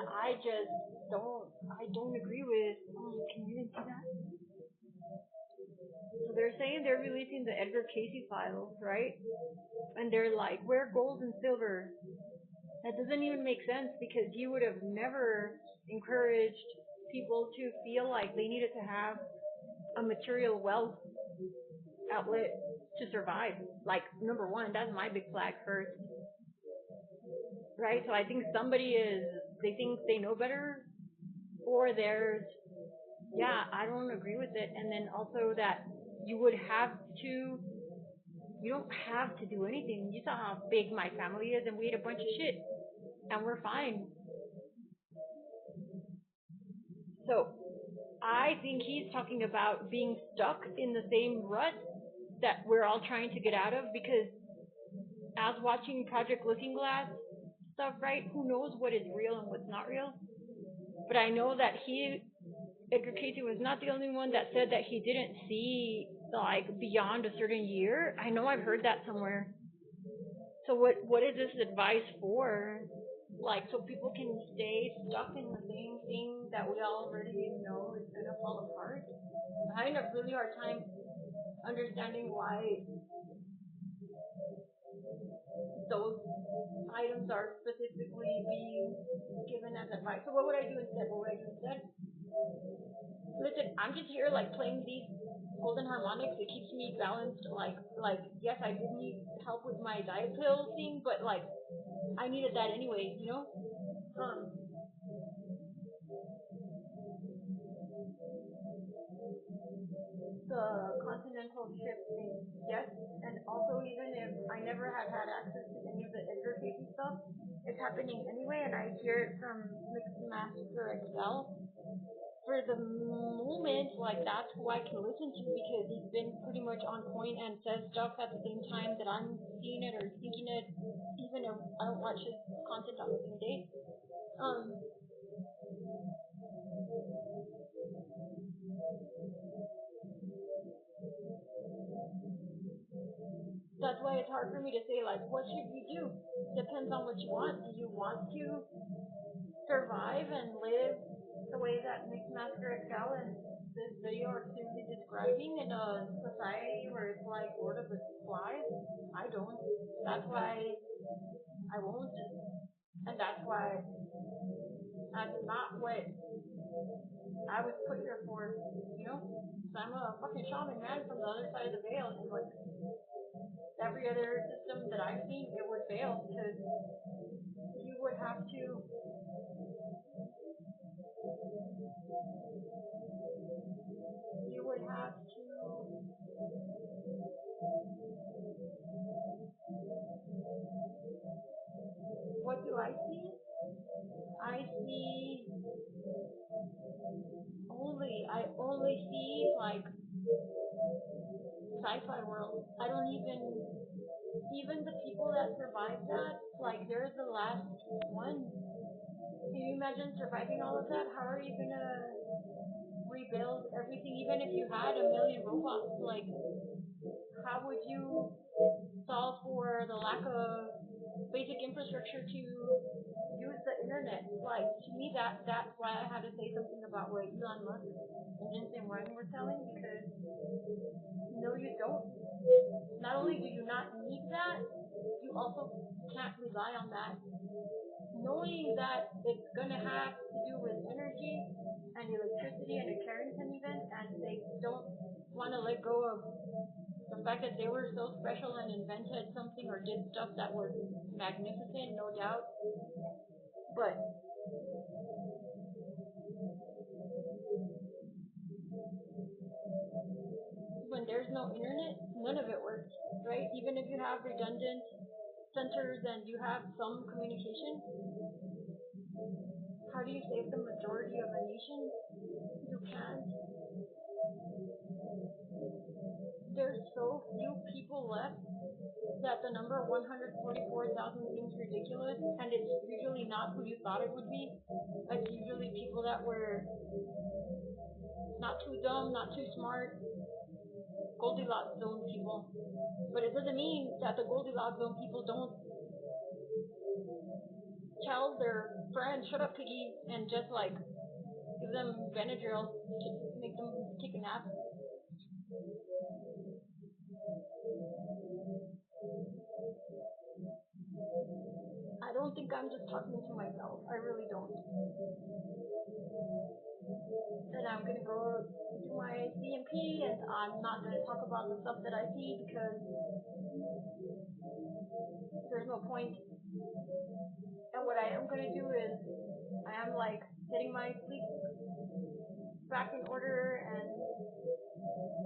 that I don't agree with. Can you even see that? So they're saying they're releasing the Edgar Casey files, right? And they're like, we're gold and silver. That doesn't even make sense because he would have never encouraged people to feel like they needed to have a material wealth outlet to survive. Like, number one, that's my big flag first, right? So I think they think they know better, or there's, yeah, I don't agree with it. And then also that you would have to, you don't have to do anything. You saw how big my family is, and we ate a bunch of shit, and we're fine. So I think he's talking about being stuck in the same rut that we're all trying to get out of because as watching Project Looking Glass stuff, right? Who knows what is real and what's not real? But I know that Edgar Casey was not the only one that said that he didn't see like beyond a certain year. I know I've heard that somewhere. So what is this advice for? Like so people can stay stuck in the same thing that we already know is gonna fall apart. I'm having a really hard time understanding why those items are specifically being given as advice. So what would I do instead? What would I do instead? Listen, I'm just here like playing these golden harmonics. It keeps me balanced. Like yes, I did need help with my diet pill thing, but like I needed that anyway, you know. Um, the continental shift thing, yes, and also even if I never had access to any of the Edgar Casey stuff, it's happening anyway, and I hear it from Mixed Master Excel. For the moment, like that's who I can listen to because he's been pretty much on point and says stuff at the same time that I'm seeing it or thinking it, even if I don't watch his content on the same day. Um, that's why it's hard for me to say like what should you do. Depends on what you want. Do you want to survive and live the way that Mixed Master Excel and this video are clearly describing in a society where it's like Lord of the Flies? I don't. That's why I won't. And that's why that's not what I was put here for, you know? 'Cause I'm a fucking shaman, man, from the other side of the veil. And like every other system that I've seen, it would fail because you would have to, you would have to, what do I see? I see I only see like sci-fi world. I don't even the people that survived that, like they're the last one. Can you imagine surviving all of that? How are you gonna rebuild everything even if you had a million robots? Like how would you solve for the lack of basic infrastructure to use the internet? Like to me that's why I had to say something about what Elon Musk and Jensen Wang were telling because no you don't. Not only do you not need that, you also can't rely on that. Knowing that it's gonna have to do with energy and electricity and a Carrington event and they don't wanna let go of the fact that they were so special and invented something or did stuff that was magnificent, no doubt. But when there's no internet, none of it works, right? Even if you have redundant centers and you have some communication, how do you save the majority of a nation? You can't. There's so few people left that the number 144,000 seems ridiculous, and it's usually not who you thought it would be. It's usually people that were not too dumb, not too smart, Goldilocks zone people. But it doesn't mean that the Goldilocks zone people don't tell tell their friends, shut up piggy, and just like give them Benadryl to make them take a nap. I don't think I'm just talking to myself. I really don't. And I'm gonna go do my CMP, and I'm not gonna talk about the stuff that I see because there's no point. And what I am gonna do is I am like getting my sleep back in order, and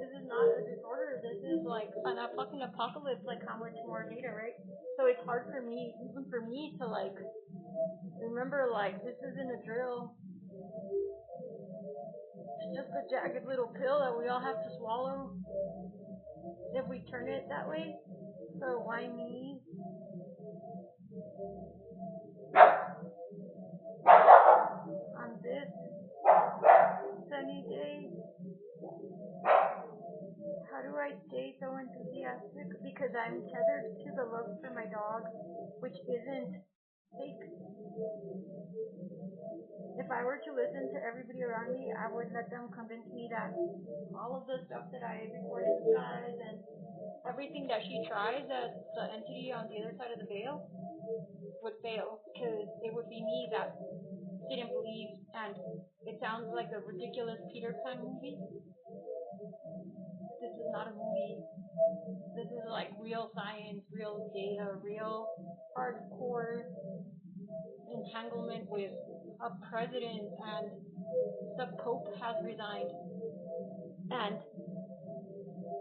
this is not a disorder. This is like an fucking apocalypse. Like how much more data, right? So it's hard for me, even for me, to like remember like this isn't a drill. It's just a jagged little pill that we all have to swallow if we turn it that way. So why me? On this sunny day, how do I stay so enthusiastic? Because I'm tethered to the love for my dog, which isn't fake. If I were to listen to everybody around me, I would let them convince me that all of the stuff that I record in the skies and everything that she tries as the entity on the other side of the veil would fail, because it would be me that didn't believe, and it sounds like a ridiculous Peter Pan movie. This is not a movie. This is like real science, real data, real hardcore entanglement with a president, and the Pope has resigned. And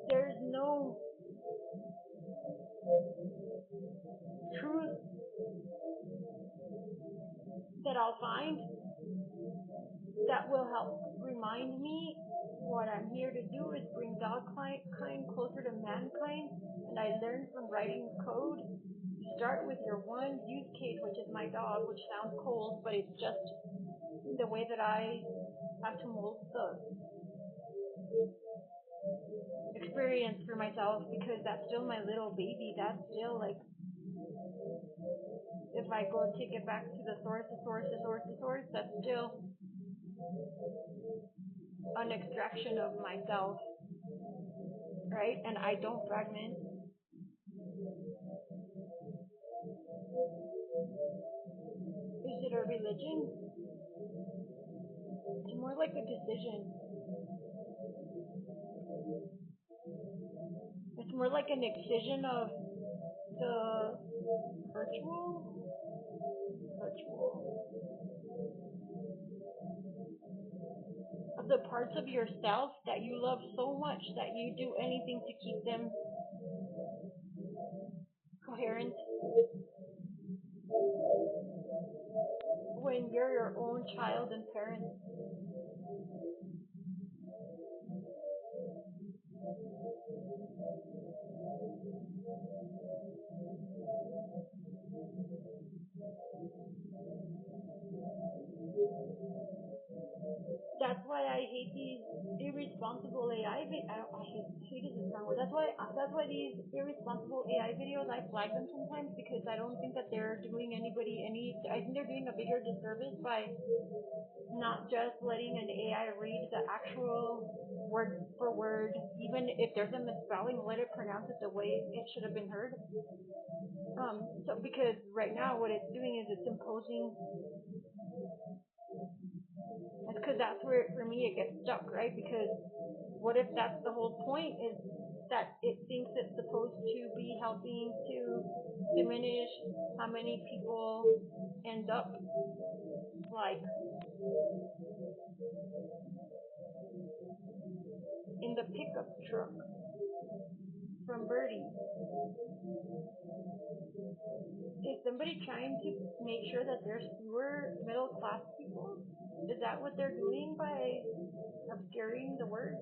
there's no truth that I'll find that will help remind me what I'm here to do is bring dogkind closer to mankind. And I learned from writing code. You start with your one use case, which is my dog, which sounds cold, but it's just the way that I have to mold the experience for myself, because that's still my little baby. That's still like, if I go take it back to the source, that's still an extraction of myself, right? And I don't fragment. Is it a religion? It's more like a decision. It's more like an excision of the virtual, of the parts of yourself that you love so much that you do anything to keep them coherent. When you're your own child and parent, that's why I hate these irresponsible AI videos. I hate is a strong word. That's why these irresponsible AI videos, I flag them sometimes, because I don't think that they're doing anybody any. I think they're doing a bigger disservice by not just letting an AI read the actual word for word. Even if there's a misspelling, let it pronounce it the way it should have been heard. So because right now what it's doing is it's imposing. Because that's where, for me, it gets stuck, right? Because what if that's the whole point, is that it thinks it's supposed to be helping to diminish how many people end up like in the pickup truck from Birdie? Is somebody trying to make sure that there's fewer middle class people? Is that what they're doing by obscuring the word?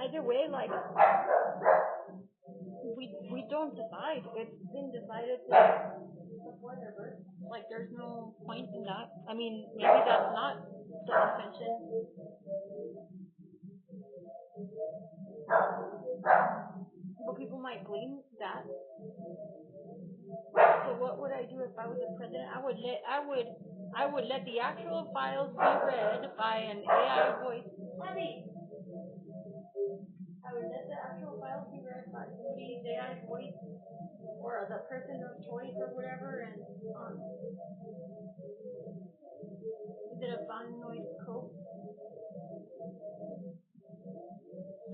Either way, like, we don't decide. It's been decided to whatever. Like, there's no point in that. I mean, maybe that's not the intention, but people might blame that. So what would I do if I was the president? I would let the actual files be read by an AI voice. I would let the actual files be read by somebody's AI voice or the person of choice or whatever, and is it a fun noise cope?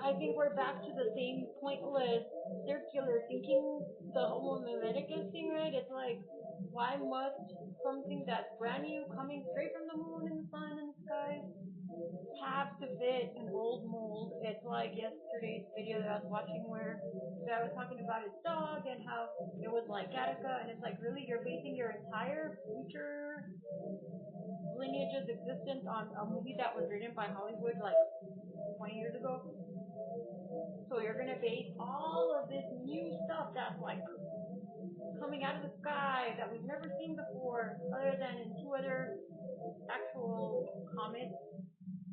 I think we're back to the same pointless circular thinking, the Homo Mimeticus thing, right? It's like, why must something that's brand new, coming straight from the moon and the sun and the sky, have to fit an old mold? It's like yesterday's video that I was watching where the guy was talking about his dog and how it was like Gattaca, and it's like, really, you're basing your entire future lineage's existence on a movie that was written by Hollywood like 20 years ago? So you're gonna base all of this new stuff that's like coming out of the sky that we've never seen before, other than in two other actual comets.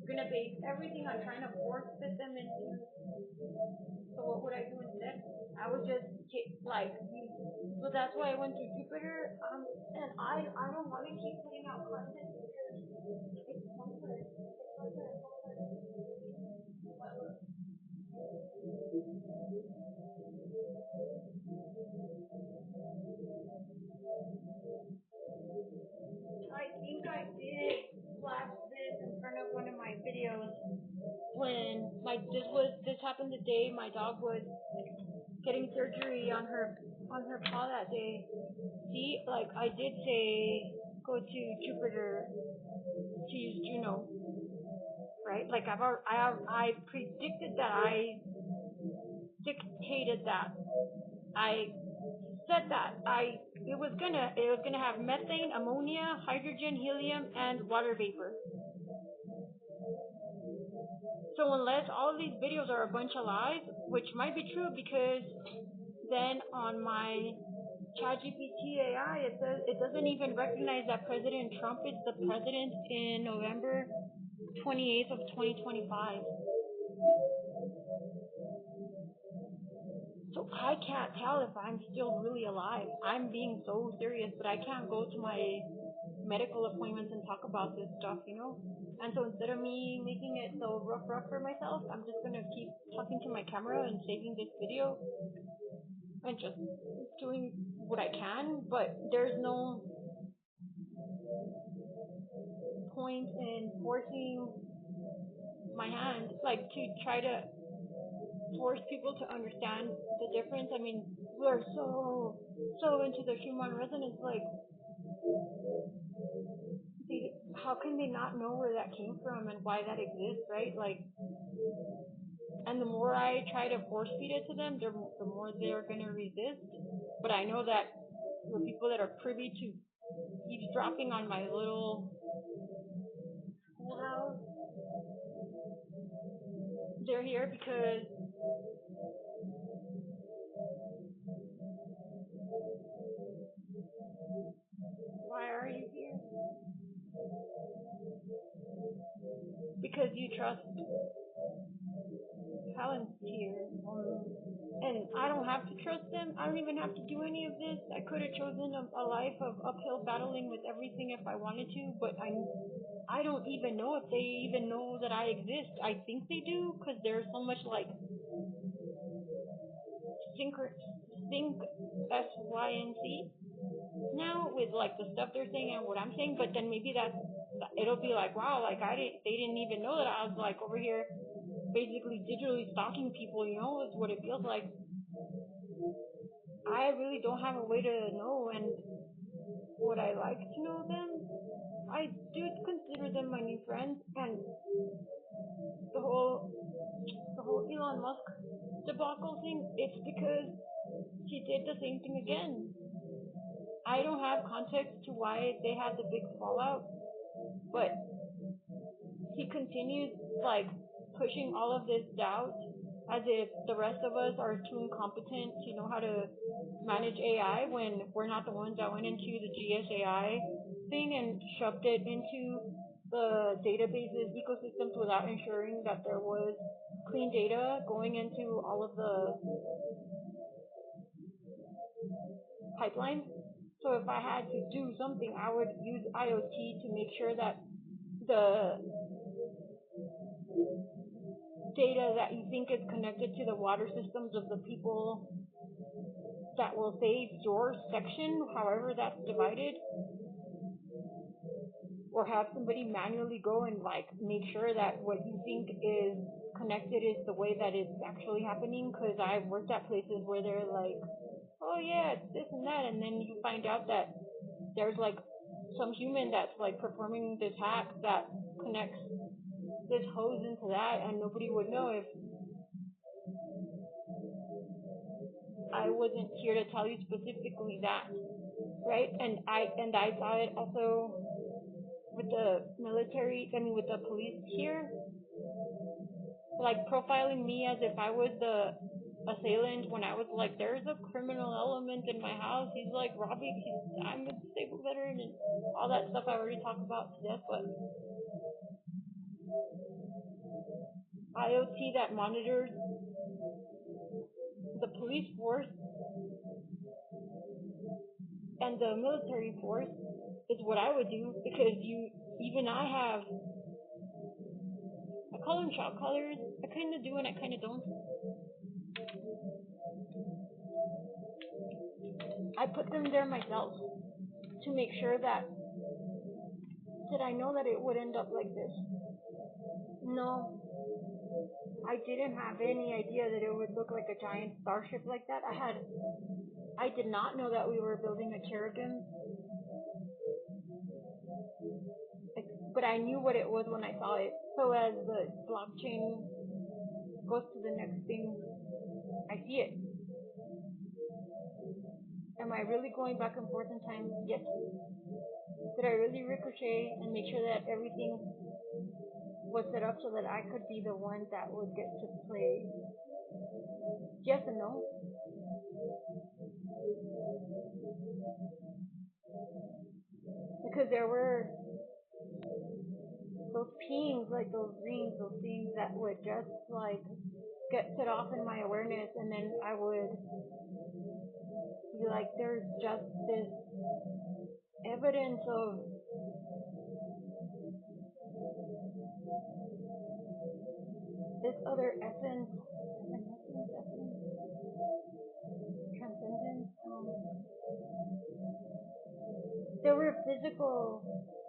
We're gonna base everything on trying to force fit them into. So what would I do instead? I would just like. So that's why I went to Jupiter. And I don't want to keep putting out content because it's pointless. I think I did flash this in front of one of my videos when this happened the day my dog was getting surgery on her paw that day. See, like I did say, go to Jupiter to use Juno, right? Like I predicted that, I dictated that, I said that it was gonna have methane, ammonia, hydrogen, helium, and water vapor. So unless all of these videos are a bunch of lies, which might be true because then on my ChatGPT AI, it says it doesn't even recognize that President Trump is the president in November 28th of 2025. So I can't tell if I'm still really alive. I'm being so serious, but I can't go to my medical appointments and talk about this stuff, you know? And so instead of me making it so rough for myself, I'm just gonna keep talking to my camera and saving this video and just doing what I can, but there's no point in forcing my hand, like to try to force people to understand the difference. I mean, we're so into the human resonance, like how can they not know where that came from and why that exists, right? Like, and the more I try to force feed it to them, the more they're gonna resist. But I know that the people that are privy to eavesdropping on my little schoolhouse, they're here because why are you here? Because you trust Palantir. And I don't have to trust them. I don't even have to do any of this. I could have chosen a life of uphill battling with everything if I wanted to, but I don't even know if they even know that I exist. I think they do because there's so much like think S Y N C now with like the stuff they're saying and what I'm saying. But then maybe it'll be like, wow, like they didn't even know that I was like over here basically digitally stalking people, you know, is what it feels like. I really don't have a way to know, and would I like to know them? I do consider them my new friends, and the whole Elon Musk debacle thing, it's because he did the same thing again. I don't have context to why they had the big fallout, but he continues like pushing all of this doubt as if the rest of us are too incompetent to know how to manage AI when we're not the ones that went into the GSAI thing and shoved it into the databases ecosystems without ensuring that there was clean data going into all of the pipelines. So if I had to do something, I would use IoT to make sure that the data that you think is connected to the water systems of the people that will save your section, however that's divided, or have somebody manually go and like make sure that what you think is connected is the way that it's actually happening. Because I've worked at places where they're like, oh yeah, it's this and that, and then you find out that there's like some human that's like performing this hack that connects this hose into that, and nobody would know if I wasn't here to tell you specifically that, right? And I saw it also with the military, I mean with the police here, like profiling me as if I was the assailant when I was like, there's a criminal element in my house. He's like robbing. I'm a disabled veteran and all that stuff I already talked about to death. But IoT that monitors the police force and the military force is what I would do, because I have, I call them shot callers. I kind of do and I kind of don't. I put them there myself to make sure that did I know that it would end up like this? No, I didn't have any idea that it would look like a giant starship like that. I did not know that we were building a cherubim, but I knew what it was when I saw it. So as the blockchain goes to the next thing, I see it. Am I really going back and forth in time? Yes. Did I really ricochet and make sure that everything was set up so that I could be the one that would get to play? Yes and no. Because there were those pings, like those rings, those things that would just like get set off in my awareness, and then I would be like, there's just this evidence of this other essence, transcendence. There were physical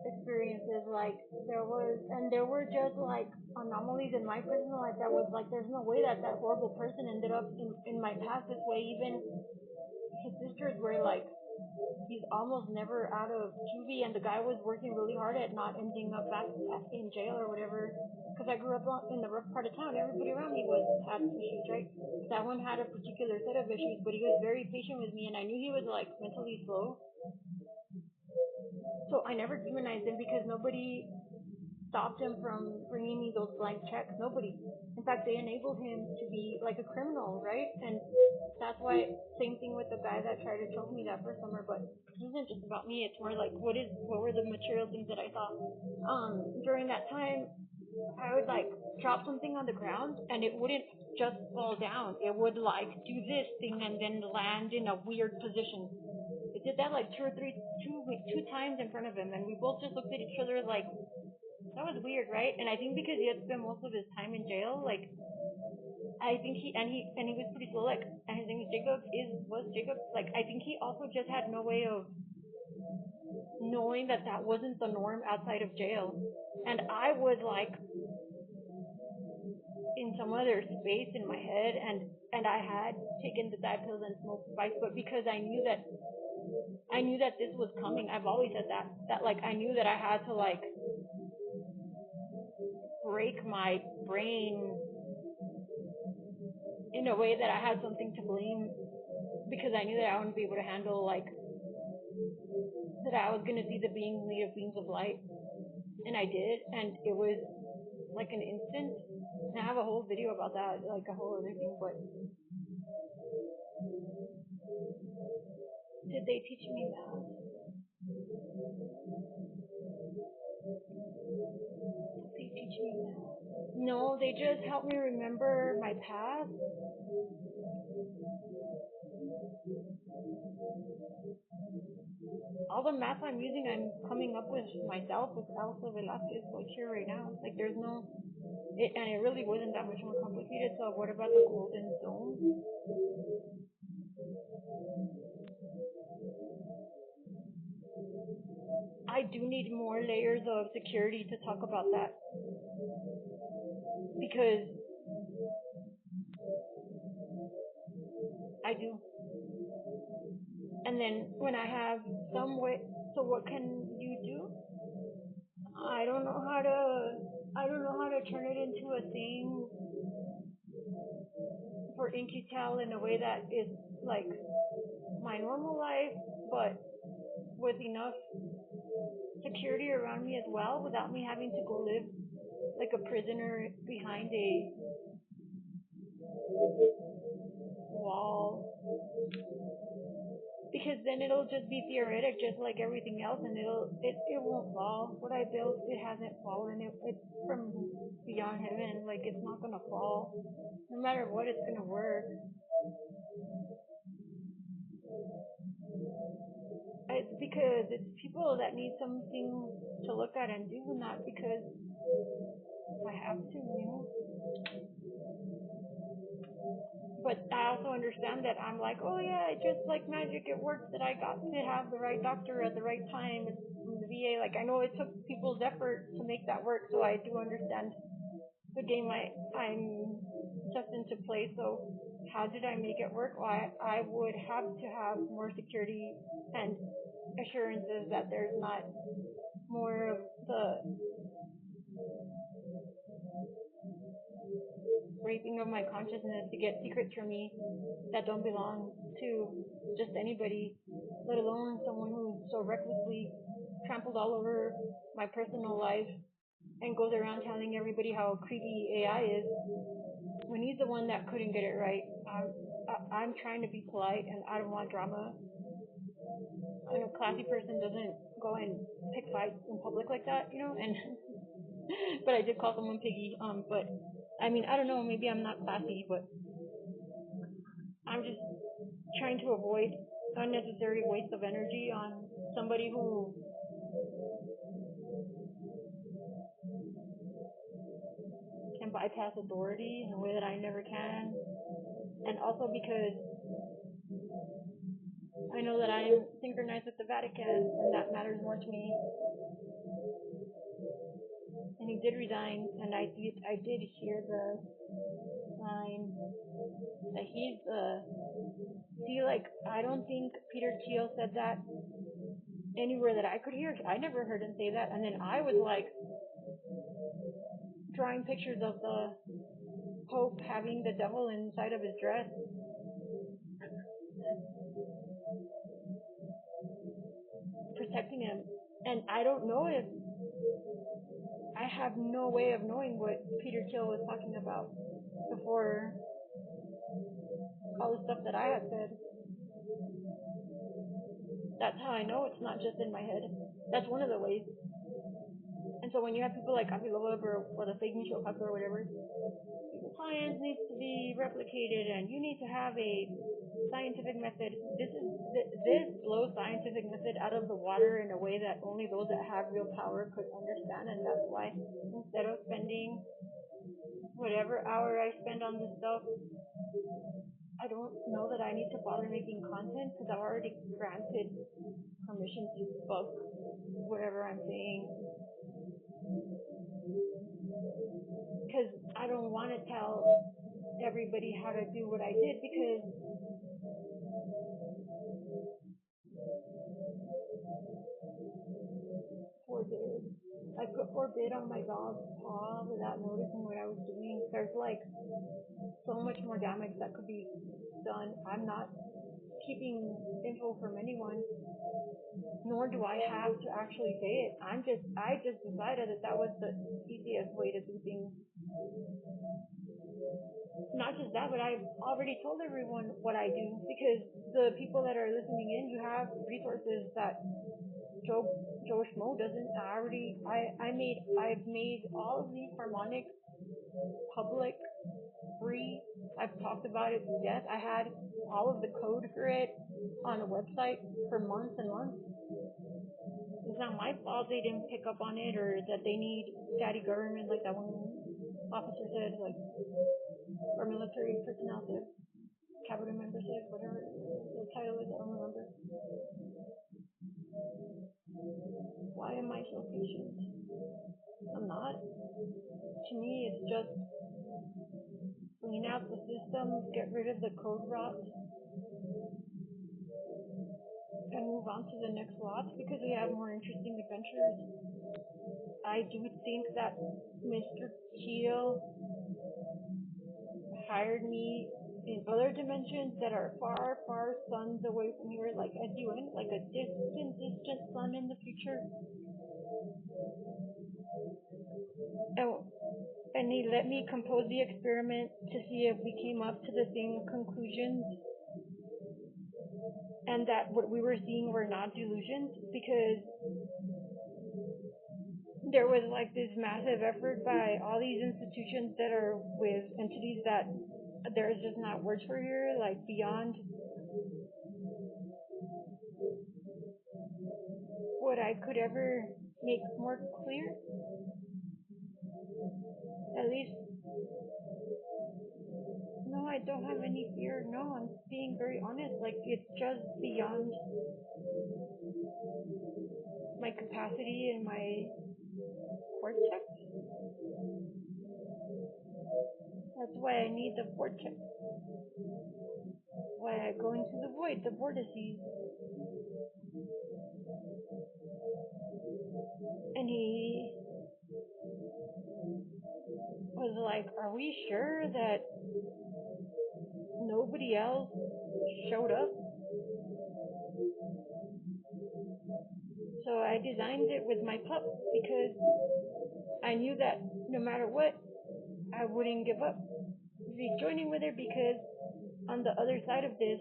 experiences, like there were just like anomalies in my personal life that was like, there's no way that that horrible person ended up in my past this way. Even his sisters were like, he's almost never out of juvie, and the guy was working really hard at not ending up back in jail or whatever. Because I grew up in the rough part of town, everybody around me had issues, right? That one had a particular set of issues, but he was very patient with me, and I knew he was like mentally slow. So I never demonized him because nobody stopped him from bringing me those blank checks. Nobody. In fact, they enabled him to be like a criminal, right? And that's why, same thing with the guy that tried to choke me that first summer. But it isn't just about me. It's more like what were the material things that I saw. During that time, I would like drop something on the ground and it wouldn't just fall down. It would like do this thing and then land in a weird position. It did that like two times in front of him, and we both just looked at each other like, that was weird, right? And I think because he had spent most of his time in jail, like I think he was pretty slow, like, and his name was Jacob, was Jacob. Like I think he also just had no way of knowing that that wasn't the norm outside of jail. And I was like in some other space in my head, and I had taken the diet pills and smoked spice, but because I knew that this was coming. I've always said that like I knew that I had to like break my brain in a way that I had something to blame, because I knew that I wouldn't be able to handle like that I was gonna see the beings lead of beings of light, and I did, and it was like an instant. And I have a whole video about that, like a whole other thing. But did they teach me that? Did they teach me that? No, they just helped me remember my past. All the math I'm using, I'm coming up with myself with Elsa Velasquez, like here right now. Like there's no, and it really wasn't that much more complicated. So what about the golden zone? I do need more layers of security to talk about that because I do. And then when I have some way, so what can you do? I don't know how to. I don't know how to turn it into a thing for InQtel in a way that is like my normal life, but with enough security around me as well, without me having to go live like a prisoner behind a wall. Because then it'll just be theoretic, just like everything else, and it won't fall. What I built, it hasn't fallen. It's from beyond heaven. Like it's not gonna fall. No matter what, it's gonna work. It's because it's people that need something to look at and do, not because I have to, you know. But I also understand that I'm like, oh yeah, it just like magic, it works that I got to have the right doctor at the right time from the VA. Like I know it took people's effort to make that work, so I do understand the game I'm destined to play. So how did I make it work? Well, I would have to have more security and assurances that there's not more of the raping of my consciousness to get secrets from me that don't belong to just anybody, let alone someone who so recklessly trampled all over my personal life and goes around telling everybody how creepy AI is when he's the one that couldn't get it right. I'm trying to be polite and I don't want drama. And a classy person doesn't go and pick fights in public like that, you know. And but I did call someone piggy. But I mean, I don't know. Maybe I'm not classy, but I'm just trying to avoid unnecessary waste of energy on somebody who can bypass authority in a way that I never can. And also because I know that I am synchronized with the Vatican, and that matters more to me. And he did resign, and I did hear the line that he's see, like I don't think Peter Thiel said that anywhere that I could hear. I never heard him say that. And then I was like drawing pictures of the Pope having the devil inside of his dress. Protecting him. And I don't know if I have no way of knowing what Peter Thiel was talking about before all the stuff that I had said. That's how I know it's not just in my head. That's one of the ways. And so when you have people like Avi Loeb or the fake Michelle Pfeiffer or whatever, science needs to be replicated and you need to have a scientific method. This blows scientific method out of the water in a way that only those that have real power could understand, and that's why instead of spending whatever hour I spend on this stuff, I don't know that I need to bother making content because I've already granted permission to fuck whatever I'm saying. Because I don't want to tell everybody how to do what I did because forbid. I put forbid on my dog's paw without noticing what I was doing. there's like so much more damage that could be done. I'm not keeping info from anyone, nor do I have to actually say it. I just decided that that was the easiest way to do things. Not just that, but I've already told everyone what I do because the people that are listening in, you have resources that Joe Schmo doesn't. I've made all of these harmonics public, free. I've talked about it to death. I had all of the code for it on a website for months and months. It's not my fault they didn't pick up on it or that they need daddy government like that one officer said, like, or military personnel said, cabinet member said, whatever the title is, I don't remember. Why am I so patient? I'm not. To me, it's just clean out the system, get rid of the code rot, and move on to the next lot because we have more interesting adventures. I do think that Mr. Teal hired me in other dimensions that are far, far suns away from here, like a UN, like a distant sun in the future. And he let me compose the experiment to see if we came up to the same conclusions and that what we were seeing were not delusions, because there was like this massive effort by all these institutions that are with entities that there's just not words for here, like beyond what I could ever make more clear. At least, no, I don't have any fear. No, I'm being very honest. Like, it's just beyond my capacity and my vortex. That's why I need the vortex. Why I go into the void, the vortices. And he was like, are we sure that nobody else showed up? So I designed it with my pup because I knew that no matter what, I wouldn't give up rejoining with her, because on the other side of this,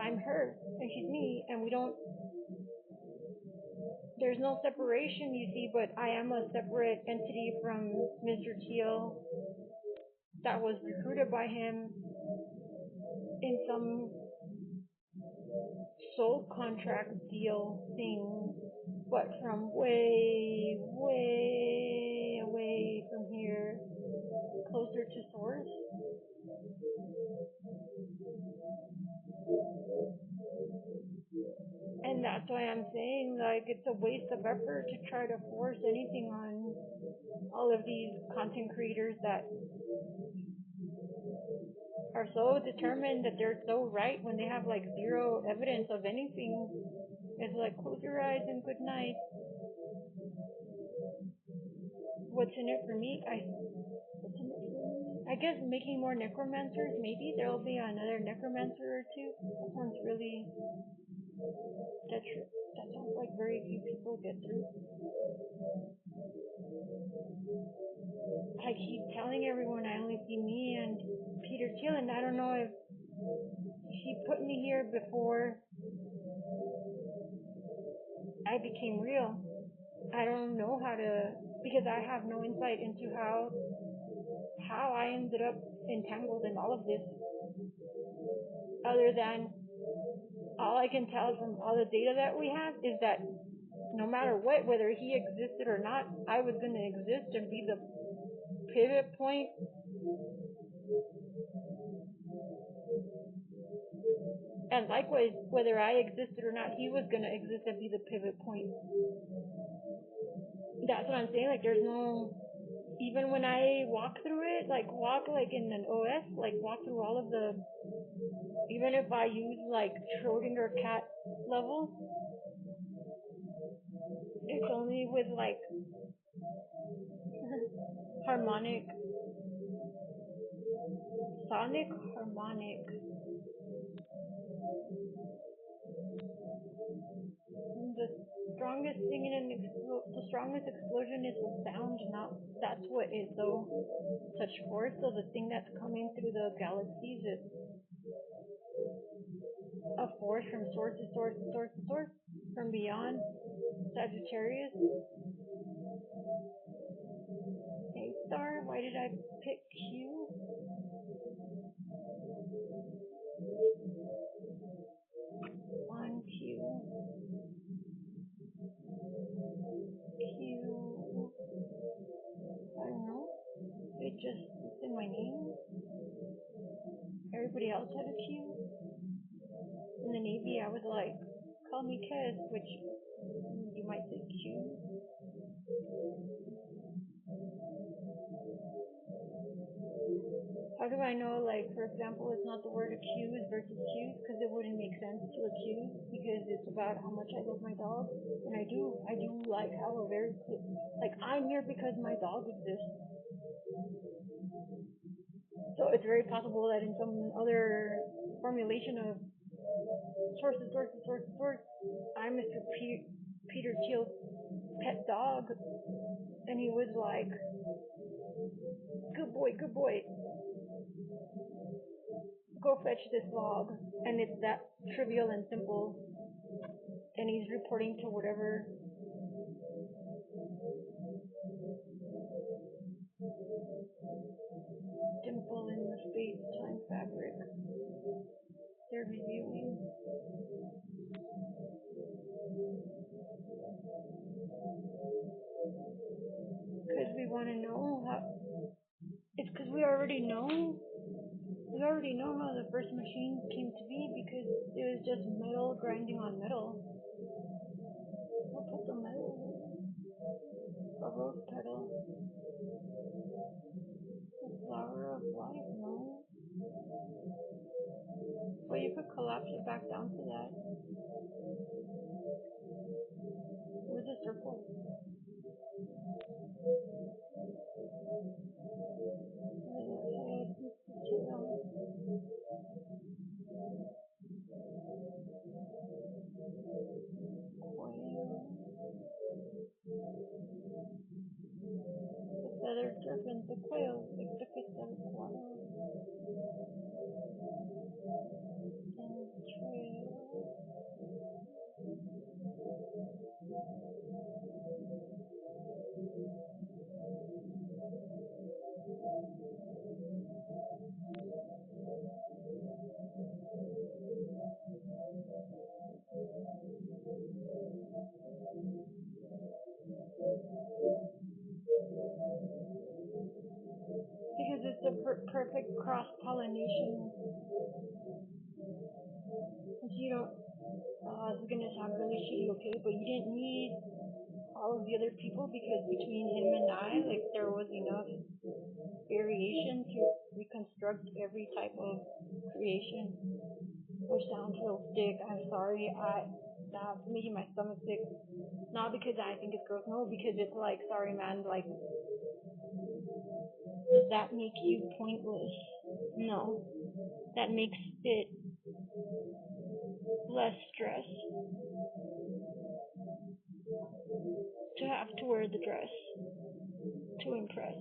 I'm her and she's me, and there's no separation, you see, but I am a separate entity from Mr. Teal that was recruited by him in some soul contract deal thing, but from way, way away from here, closer to source. And that's why I'm saying, like, it's a waste of effort to try to force anything on all of these content creators that are so determined that they're so right when they have like zero evidence of anything. It's like, close your eyes and good night. What's in it for me? I guess making more necromancers. Maybe there'll be another necromancer or two. That sounds really. That sounds like very few people get through. I keep telling everyone I only see me and Peter Thiel, and I don't know if he put me here before I became real. I don't know how to, because I have no insight into how I ended up entangled in all of this, other than all I can tell from all the data that we have is that no matter what, whether he existed or not, I was going to exist and be the pivot point. And likewise, whether I existed or not, he was going to exist and be the pivot point. That's what I'm saying. Like, there's no, even when I walk through it, like in an OS, like walk through all of the, even if I use like Schrodinger cat level, it's only with like harmonic Sonic harmonic. The strongest thing in the strongest explosion is the sound, not that's what is so such force. So the thing that's coming through the galaxies is a force from source to source to source to source from beyond Sagittarius. A star. Why did I pick Q? On Q. Q. I don't know. It's in my name. Everybody else had a Q. In the Navy, I was like, call me Kez, which you might say Q. How do I know, like, for example, it's not the word accuse versus cues? Because it wouldn't make sense to accuse, because it's about how much I love my dog. And I do, like, have a very, like, I'm here because my dog exists. So it's very possible that in some other formulation of source, I'm Mr. Peter Thiel's pet dog, and he was like, good boy, go fetch this log, and it's that trivial and simple, and he's reporting to whatever dimple in the space-time fabric they're reviewing. Because we want to know how, it's because we already know how the first machine came to be, because it was just metal grinding on metal. I'll put the metal, a rose petal, the flower of life, no? Well, you could collapse it back down to that. With a circle. Feathered serpent, the quail, the crickets of water, and trail. Because it's a perfect cross-pollination. You don't, this is gonna sound really shitty, okay, but you didn't need all of the other people, because between him and I, like, there was enough variation to reconstruct every type of creation. Which sounds real sick. I'm sorry. That's making my stomach sick. Not because I think it's gross, no, because it's like, sorry man, like, does that make you pointless? No. That makes it less stress to have to wear the dress to impress,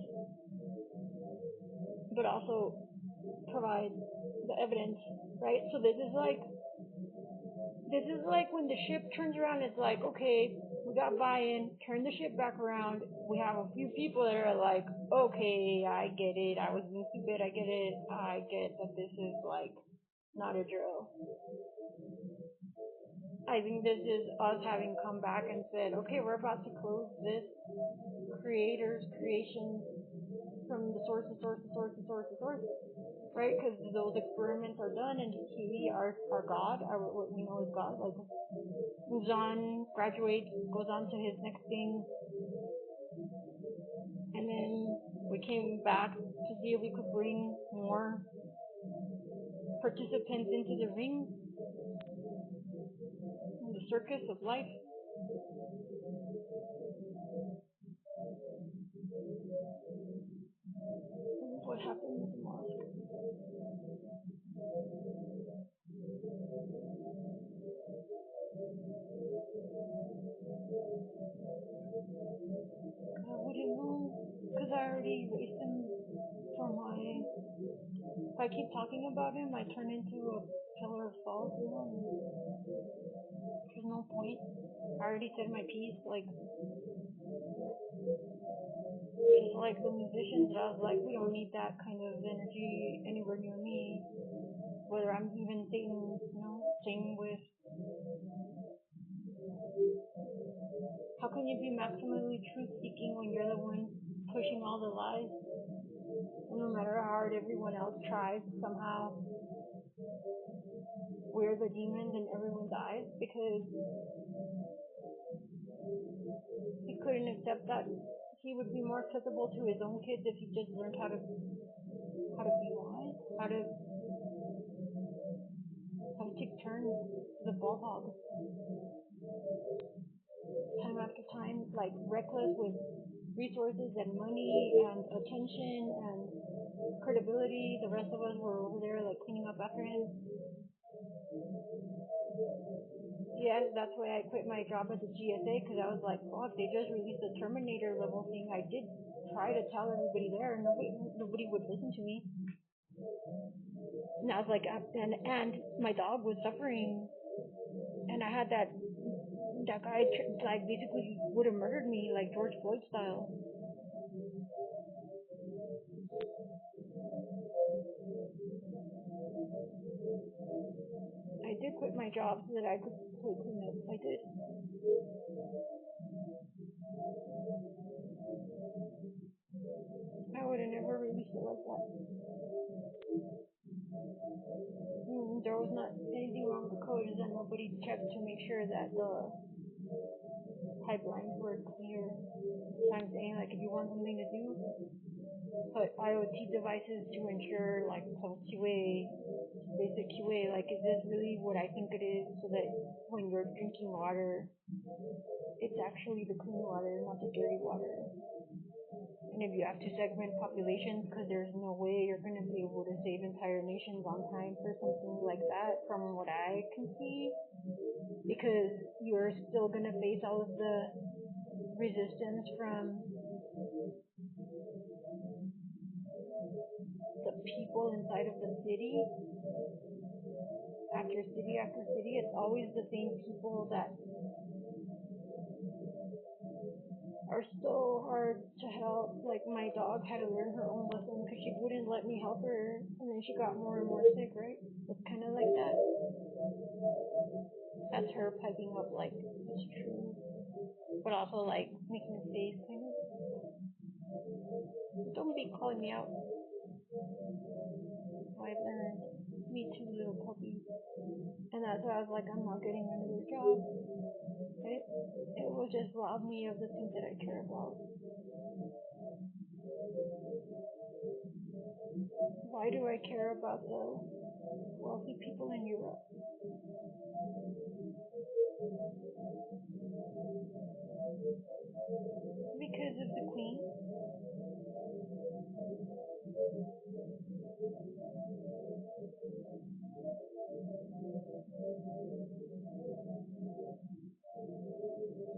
but also provide the evidence, right? So this is like when the ship turns around, it's like, okay, we got buy-in, turn the ship back around. We have a few people that are like, okay, I get it. I was being stupid. I get it. I get that this is like not a drill. I think this is us having come back and said, okay, we're about to close this creator's creation from the source, right? Because those experiments are done, and he, our God, what we know as God, like, moves on, graduates, goes on to his next thing, and then we came back to see if we could bring more participants into the ring, in the circus of life. what happened with the mosque. I wouldn't know, because I already raised him for my... If I keep talking about him, I turn into a pillar of salt, you know, and there's no point. I already said my piece, like, just like the musicians, I was like, we don't need that kind of energy anywhere near me, whether I'm even singing, you know, singing with... How can you be maximally truth-seeking when you're the one pushing all the lies? And no matter how hard everyone else tries, somehow we're the demons and everyone dies because he couldn't accept that he would be more acceptable to his own kids if he just learned how to be wise, how to take turns to the ball hog. Time after time, like reckless with resources and money and attention and credibility. The rest of us were over there like cleaning up after him. Yes, that's why I quit my job at the GSA, because I was like, oh, if they just released the Terminator level thing, I did try to tell everybody there, and nobody would listen to me. And I was like, and my dog was suffering, and I had that guy like basically would have murdered me like George Floyd style. I did quit my job so that I could clean up. I did. I would have never released it like that. There was not anything wrong with the code, is that nobody checked to make sure that the pipelines were clear. I'm saying, like, if you want something to do, put IoT devices to ensure, like, some QA, basic QA, like, is this really what I think it is, so that when you're drinking water, it's actually the clean water, not the dirty water. And if you have to segment populations, because there's no way you're going to be able to save entire nations on time for something like that, from what I can see, because you're still going to face all of the resistance from the people inside of the city. After city after city, it's always the same people that are so hard to help. Like, my dog had to learn her own lesson because she wouldn't let me help her, and then she got more and more sick, right? It's kind of like that. That's her piping up, like, it's true, but also, like, making a face, kind of. Don't be calling me out. I learned. Me too, little puppy. And that's why I was like, I'm not getting another job. It will just rob me of the things that I care about. Why do I care about the wealthy people in Europe? Because of the Queen.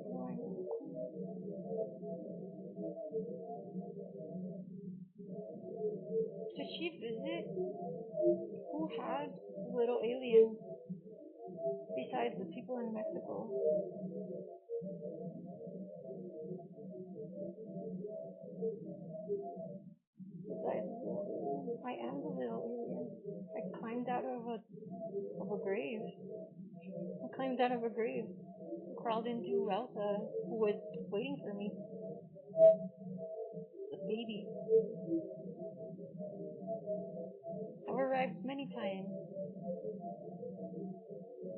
Why not the Queen? Did she visit? Who had little aliens besides the people in Mexico? Besides the little alien. I am the little alien. I climbed out of a grave. I climbed out of a grave. Crawled into Elsa, who was waiting for me. The baby. I've arrived many times.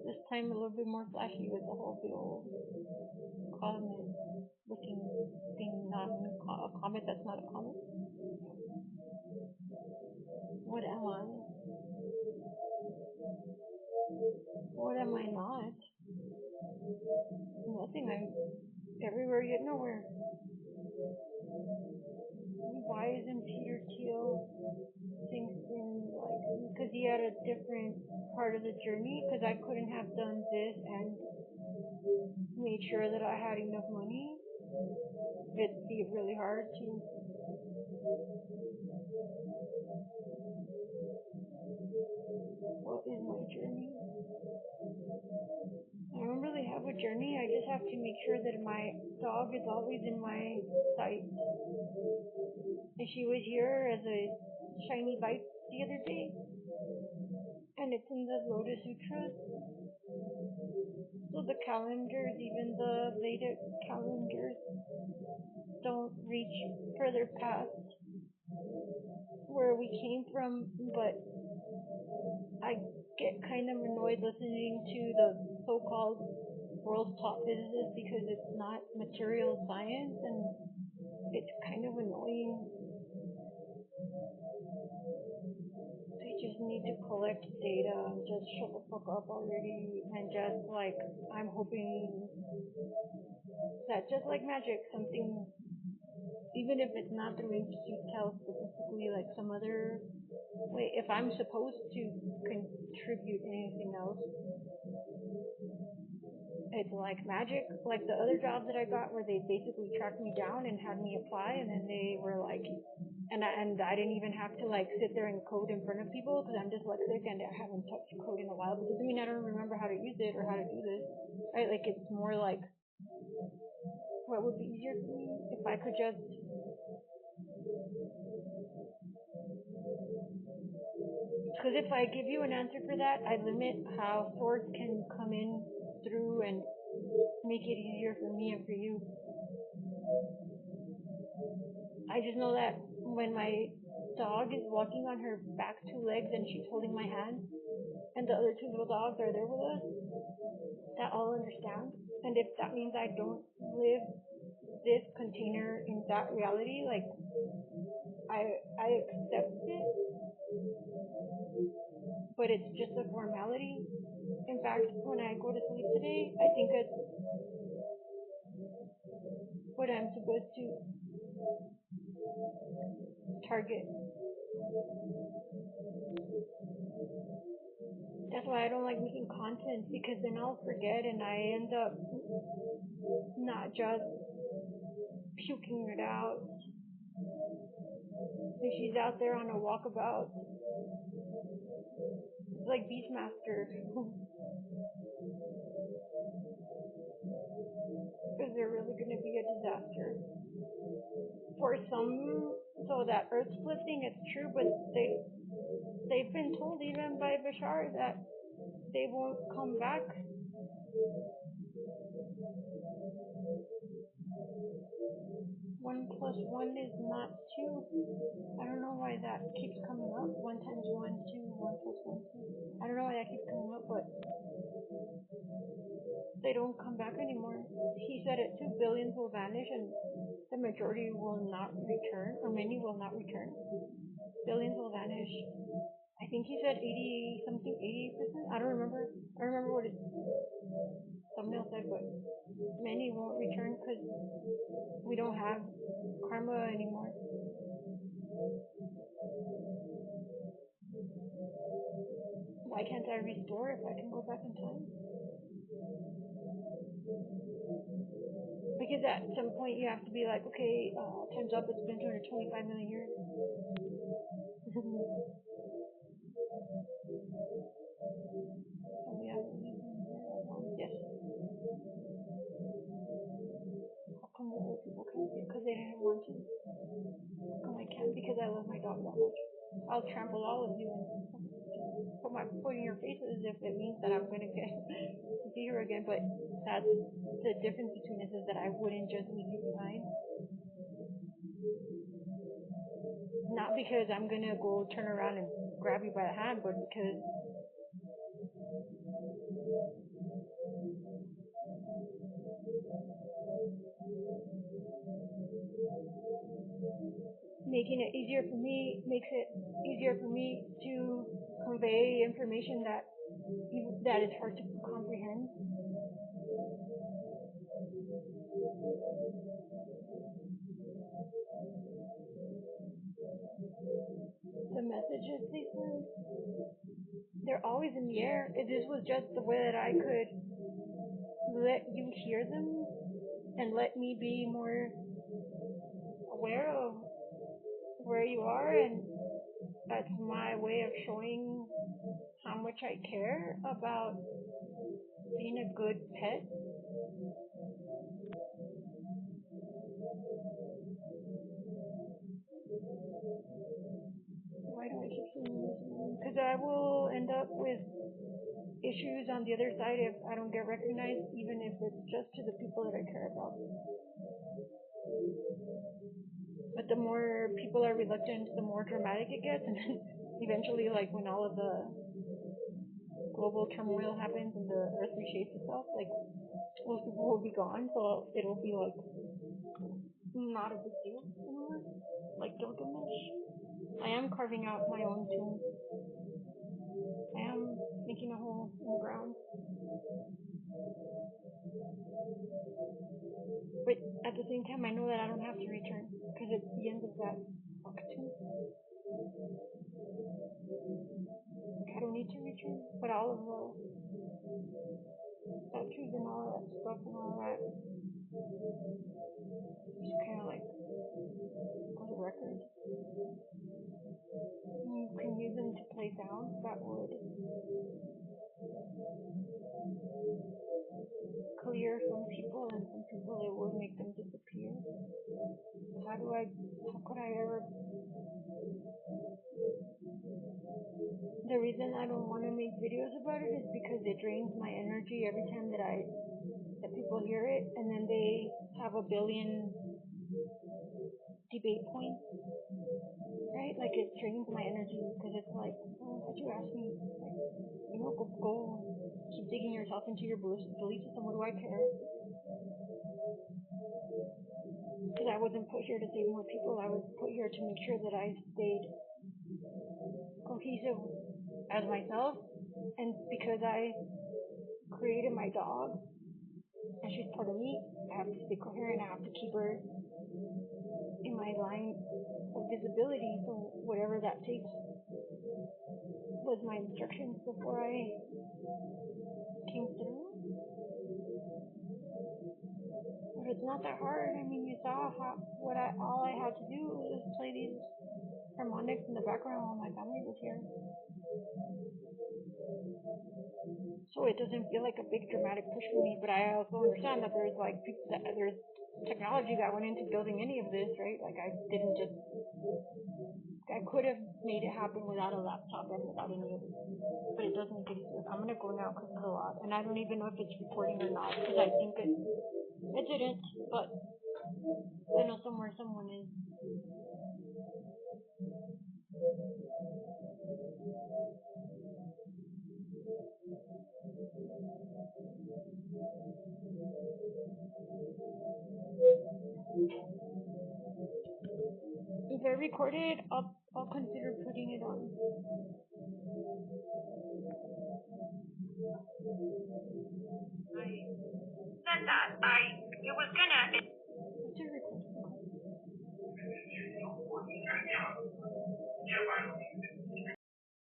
This time a little bit more flashy with the whole big old comet looking thing, not a comet that's not a comet. What am I? What am I not? Nothing. I'm everywhere yet nowhere. Why isn't Peter Thiel be at a different part of the journey because I couldn't have done this and made sure that I had enough money. It'd be really hard to. What is my journey? I don't really have a journey. I just have to make sure that my dog is always in my sight. And she was here as a shiny bite the other day, and it's in the Lotus Sutra. So the calendars, even the Vedic calendars, don't reach further past where we came from, but I get kind of annoyed listening to the so-called world's top physicists because it's not material science and it's kind of annoying. They just need to collect data and just shut the fuck up already and just like, I'm hoping that just like magic, something, even if it's not the ring suit tell specifically, like some other way, if I'm supposed to contribute anything else, it's like magic, like the other job that I got where they basically tracked me down and had me apply, and then they were like, and I didn't even have to like sit there and code in front of people because I'm dyslexic and I haven't touched code in a while, but it doesn't mean I don't remember how to use it or how to do this, right? Like it's more like, what would be easier for me if I could just because if I give you an answer for that, I limit how swords can come in through and make it easier for me and for you. I just know that when my dog is walking on her back two legs and she's holding my hand, and the other two little dogs are there with us, that I'll understand. And if that means I don't live this container in that reality, like I accept it, but it's just a formality. In fact, when I go to sleep today, I think it's what I'm supposed to target. That's why I don't like making content because then I'll forget and I end up not just puking it out. If she's out there on a walkabout, it's like Beastmaster. Because they're really going to be a disaster. For some, so that earth split thing, it's true, but they've been told even by Bashar that they won't come back. 1+1 is not 2. I don't know why that keeps coming up. 1 times 1, 2, 1 plus 1, 2. I don't know why that keeps coming up, but they don't come back anymore. He said it too, billions will vanish and the majority will not return, or many will not return. Billions will vanish. I think he said 80 something, 80%. I don't remember. I don't remember what his thumbnail said, but many won't return because we don't have karma anymore. Why can't I restore if I can go back in time? Because at some point you have to be like, okay, time's up, it's been 225 million years. Oh, yeah. Yes. How come the other people can't? Because they didn't want to. How come I can? Because I love my dog that much. I'll trample all of you and put my foot in your faces if it means that I'm gonna get to see her again. But that's the difference between us, is that I wouldn't just leave you behind. Not because I'm gonna go turn around and grab you by the hand, but because making it easier for me makes it easier for me to convey information that is hard to comprehend. The messages they send. they're always in the air. This was just the way that I could let you hear them and let me be more aware of where you are, and that's my way of showing how much I care about being a good pet. Why do I keep saying this? Because I will end up with issues on the other side if I don't get recognized, even if it's just to the people that I care about. But the more people are reluctant, the more dramatic it gets, and then eventually, like when all of the global turmoil happens and the earth reshapes itself, like most people will be gone, so it'll be like not a big deal anymore. Like Gilgamesh. I am carving out my own tomb. I am making a hole in the ground. But at the same time, I know that I don't have to return because it's the end of that tomb. I don't need to return, but all of the statues and all that stuff and all that just kind of like as a record. You can use them to play sounds that would clear some people, and some people it would make them disappear. How could I ever? The reason I don't want to make videos about it is because it drains my energy every time that people hear it, and then they have a billion debate points, right? Like it drains my energy because it's like, oh, why'd you ask me? Like, go keep digging yourself into your belief system. What do I care? Because I wasn't put here to save more people. I was put here to make sure that I stayed cohesive as myself, and because I created my dog and she's part of me, I have to stay coherent. I have to keep her in my line of visibility, so whatever that takes was my instructions before I came through. But it's not that hard. I mean, you saw all I had to do was play these harmonics in the background while my family was here. So it doesn't feel like a big dramatic push for me, but I also understand that there's there's technology that went into building any of this, right? Like I could have made it happen without a laptop and without any of it, but it does make it easier. I'm gonna go now because it's a lot, and I don't even know if it's recording or not because I think it didn't, but I know somewhere someone is. If I record it, I'll consider putting it on. I said that it was gonna.